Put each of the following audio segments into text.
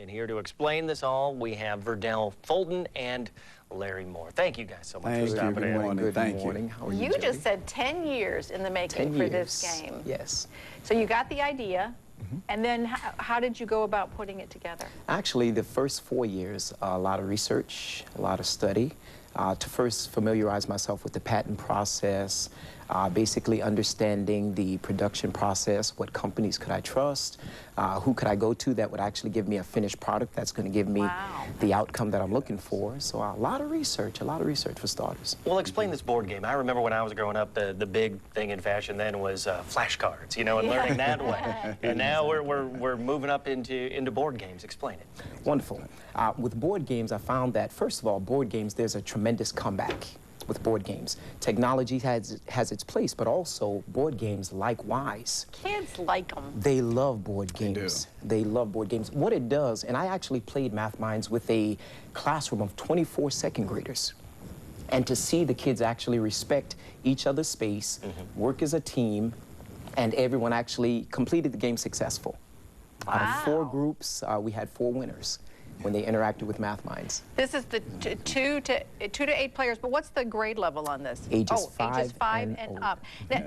And here to explain this all, we have Verdell Fulton and Larry Moore. Thank you guys so much for stopping in. Good morning. Thank you. How are you, You just said 10 years in the making for this game. Yes. So you got the idea, and then how did you go about putting it together? Actually, the first 4 years, a lot of research, a lot of study, to first familiarize myself with the patent process, basically understanding the production process, what companies could I trust, who could I go to that would actually give me a finished product that's going to give me the outcome that I'm looking for. So a lot of research for starters. Well, explain this board game. I remember when I was growing up, the big thing in fashion then was flashcards, you know, and learning that way. And now we're moving up into board games. Explain it. Wonderful. With board games, I found that, first of all, board games, there's a tremendous comeback with board games. Technology has its place, but also board games likewise. Kids like them. They love board games. They love board games. What it does, and I actually played Math Minds with a classroom of 24 second graders. And to see the kids actually respect each other's space, work as a team, and everyone actually completed the game successful. Wow. Out of 4 groups, we had 4 winners when they interacted with Math Minds. This is the 2 to 8 players, but what's the grade level on this? Ages 5 and up.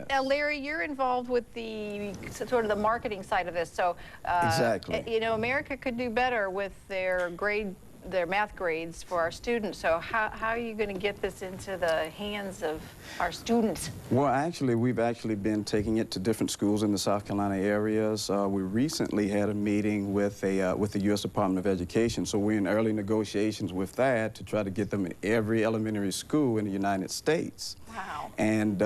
Now, Larry, you're involved with the sort of the marketing side of this, so Exactly. You know, America could do better with their math grades for our students. So how are you going to get this into the hands of our students? Well, actually, we've been taking it to different schools in the South Carolina areas. We recently had a meeting with the U.S. Department of Education, so we're in early negotiations with that to try to get them in every elementary school in the United States. Wow. And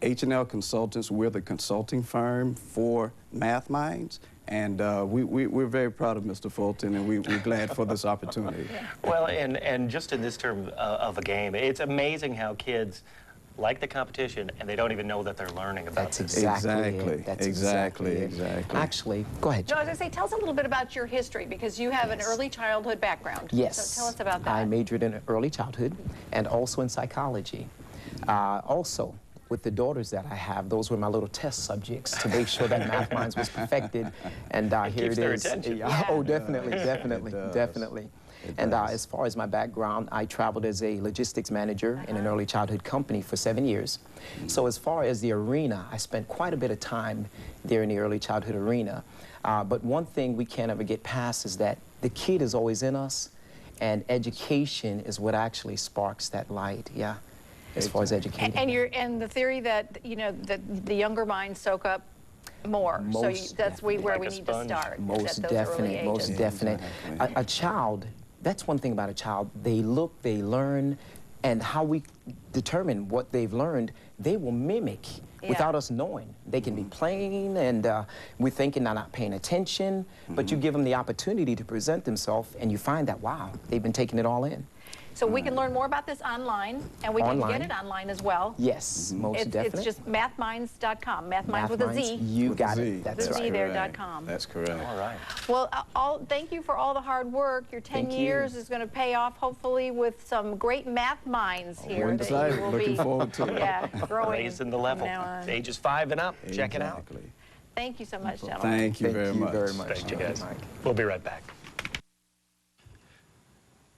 H&L Consultants, we're the consulting firm for Math Minds. And we're very proud of Mr. Fulton, and we're glad for this opportunity. Well, and just in this term of a game, it's amazing how kids like the competition, and they don't even know that they're learning about That's this. exactly it. That's exactly it. exactly. Actually, go ahead. No, I was going to say, tell us a little bit about your history, because you have an early childhood background. Yes. So tell us about that. I majored in early childhood and also in psychology. Also, with the daughters that I have, those were my little test subjects to make sure that Math Minds was perfected. And here it is. Yeah. Oh, definitely. And as far as my background, I traveled as a logistics manager in an early childhood company for 7 years. So as far as the arena, I spent quite a bit of time there in the early childhood arena. But one thing we can't ever get past is that the kid is always in us, and education is what actually sparks that light. Yeah. As far as educating. And the theory that, you know, that the younger minds soak up more. That's where we need to start. Most definite. A child, that's one thing about a child. They look, they learn, and how we determine what they've learned, they will mimic without us knowing. They can be playing, and we're thinking they're not paying attention, but you give them the opportunity to present themselves, and you find that, wow, they've been taking it all in. So we can learn more about this online, and we can get it online as well. Yes, most definitely. It's just mathminds.com. Mathminds with a Z. You got it. That's right. there.com. That's correct. All right. Well, thank you for all the hard work. Your 10 years is going to pay off, hopefully, with some great math minds here. We're excited. Looking forward to it. Yeah, growing. Raising the level. Ages 5 and up. Check it out. Thank you so much, gentlemen. Thank you very much. Thank you, guys. We'll be right back.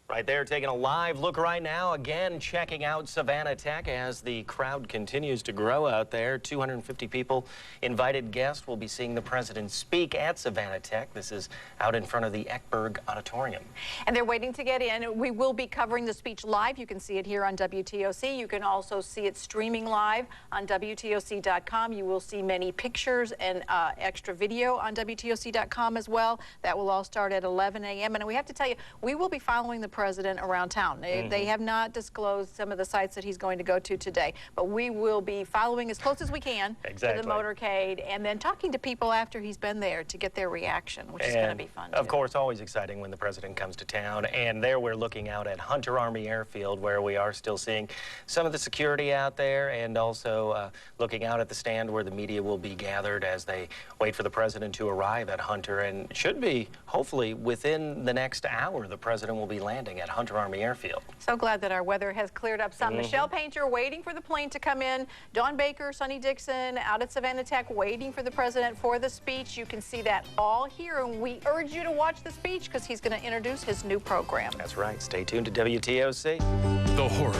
Right there, taking a live look right now, again checking out Savannah Tech as the crowd continues to grow out there. 250 people, invited guests, will be seeing the president speak at Savannah Tech. This is out in front of the Eckberg Auditorium. And they're waiting to get in. We will be covering the speech live. You can see it here on WTOC. You can also see it streaming live on WTOC.com. You will see many pictures and extra video on WTOC.com as well. That will all start at 11 a.m. And we have to tell you, we will be following the president around town. They have not disclosed some of the sites that he's going to go to today, but we will be following as close as we can to the motorcade, and then talking to people after he's been there to get their reaction, which is going to be fun. Of course, always exciting when the president comes to town, and there we're looking out at Hunter Army Airfield, where we are still seeing some of the security out there, and also looking out at the stand where the media will be gathered as they wait for the president to arrive at Hunter, and should be, hopefully, within the next hour, the president will be landing. landing at Hunter Army Airfield. So glad that our weather has cleared up some. Michelle Painter waiting for the plane to come in. Dawn Baker, Sonny Dixon out at Savannah Tech waiting for the president for the speech. You can see that all here, and we urge you to watch the speech because he's going to introduce his new program. That's right. Stay tuned to WTOC. The horror.